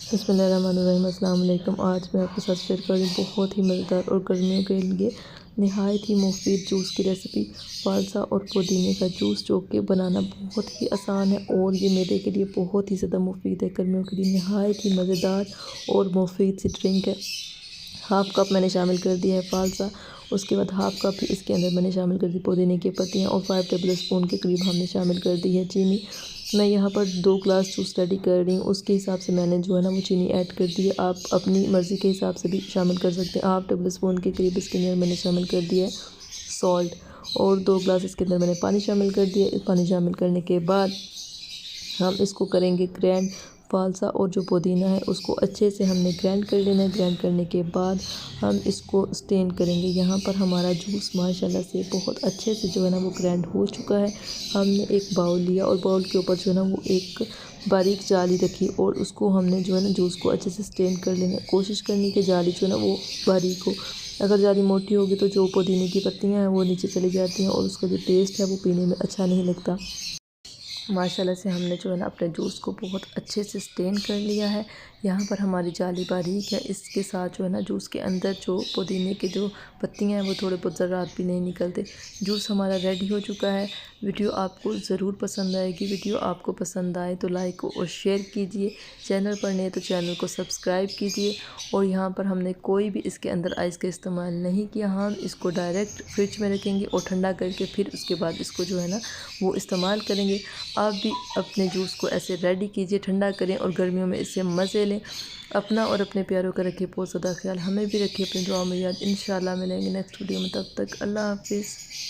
बिस्मिल्लाहिर्रहमानिर्रहीम। अस्सलाम वालेकुम। आज मैं आपके साथ शेयर कर रही हूँ बहुत ही मज़ेदार और गर्मियों के लिए नहायत ही मुफीद जूस की रेसिपी, फ़ालसा और पुदीने का जूस, जो कि बनाना बहुत ही आसान है और ये मेरे के लिए बहुत ही ज़्यादा मुफीद है। गर्मियों के लिए नहायत ही मज़ेदार और मुफीद सी ड्रिंक है। हाफ़ कप मैंने शामिल कर दिया है फ़ालसा, उसके बाद हाफ़ कप इसके अंदर मैंने शामिल कर दी पुदीने की पत्तियाँ और 5 टेबल स्पून के करीब हमने शामिल कर दी है चीनी। मैं यहाँ पर 2 ग्लास जूस रेडी कर रही हूँ, उसके हिसाब से मैंने जो है ना वो चीनी ऐड कर दी है। आप अपनी मर्ज़ी के हिसाब से भी शामिल कर सकते हैं। हाफ़ टेबल स्पून के करीब इसके अंदर मैंने शामिल कर दिया है सॉल्ट और 2 ग्लास इसके अंदर मैंने पानी शामिल कर दिया। पानी शामिल करने के बाद हम इसको करेंगे ग्राइंड। फ़ालसा और जो पुदीना है उसको अच्छे से हमने ग्राइंड कर लेना है। ग्राइंड करने के बाद हम इसको स्टेन करेंगे। यहाँ पर हमारा जूस माशाल्लाह से बहुत अच्छे से जो है ना वो ग्राइंड हो चुका है। हमने एक बाउल लिया और बाउल के ऊपर जो है ना वो एक बारीक जाली रखी और उसको हमने जो है ना जूस को अच्छे से स्टेन कर लेना। कोशिश करनी कि जाली जो है ना वो बारीक हो। अगर जाली मोटी होगी तो जो पुदीने की पत्तियाँ हैं वो नीचे चली जाती हैं और उसका जो टेस्ट है वो पीने में अच्छा नहीं लगता। माशाल्लाह से हमने जो है ना अपने जूस को बहुत अच्छे से स्टेन कर लिया है। यहाँ पर हमारी जाली बारीक है। इसके साथ जो है ना जूस के अंदर जो पुदीने के जो पत्तियाँ हैं वो थोड़े बहुत ज़रात भी नहीं निकलते। जूस हमारा रेडी हो चुका है। वीडियो आपको ज़रूर पसंद आएगी। वीडियो आपको पसंद आए तो लाइक और शेयर कीजिए। चैनल पर नए तो चैनल को सब्सक्राइब कीजिए। और यहाँ पर हमने कोई भी इसके अंदर आइस का इस्तेमाल नहीं किया। हम इसको डायरेक्ट फ्रिज में रखेंगे और ठंडा करके फिर उसके बाद इसको जो है ना वो इस्तेमाल करेंगे। आप भी अपने जूस को ऐसे रेडी कीजिए, ठंडा करें और गर्मियों में इससे मज़े लें। अपना और अपने प्यारों का रखिए बहुत ज़्यादा ख्याल। हमें भी रखिए अपनी दुआ में याद। इंशाल्लाह मिलेंगे नेक्स्ट वीडियो में। तब तक अल्लाह हाफ़िज़।